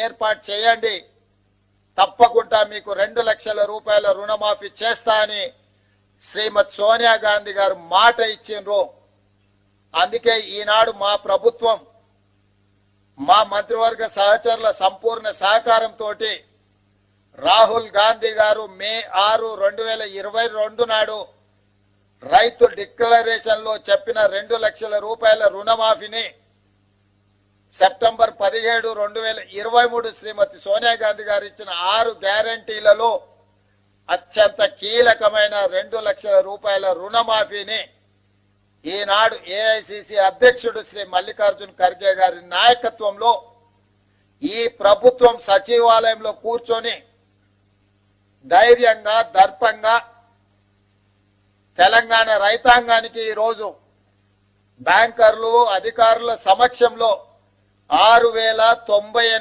ఏర్పాటు చేయండి, తప్పకుండా మీకు 2 లక్షల రూపాయల రుణమాఫీ చేస్తా అని శ్రీమతి సోనియా గాంధీ గారు మాట ఇచ్చిండ్రు. అందుకే ఈనాడు మా ప్రభుత్వం మా మంత్రివర్గ సహచరుల సంపూర్ణ సహకారంతో రాహుల్ గాంధీ గారు మే 6, 2022 నాడు రైతు డిక్లరేషన్ లో చెప్పిన 2 లక్షల రూపాయల రుణమాఫీని సెప్టెంబర్ 17, 2023 శ్రీమతి సోనియా గాంధీ గారు ఇచ్చిన 6 గ్యారంటీలలో అత్యంత కీలకమైన 2 లక్షల రూపాయల రుణమాఫీని ఈనాడు ఏఐసిసి అధ్యక్షుడు శ్రీ మల్లికార్జున్ ఖర్గే గారి నాయకత్వంలో ఈ ప్రభుత్వం సచివాలయంలో కూర్చొని ధైర్యంగా దర్పంగా తెలంగాణ రైతాంగానికి ఈరోజు బ్యాంకర్లు అధికారుల సమక్షంలో 6098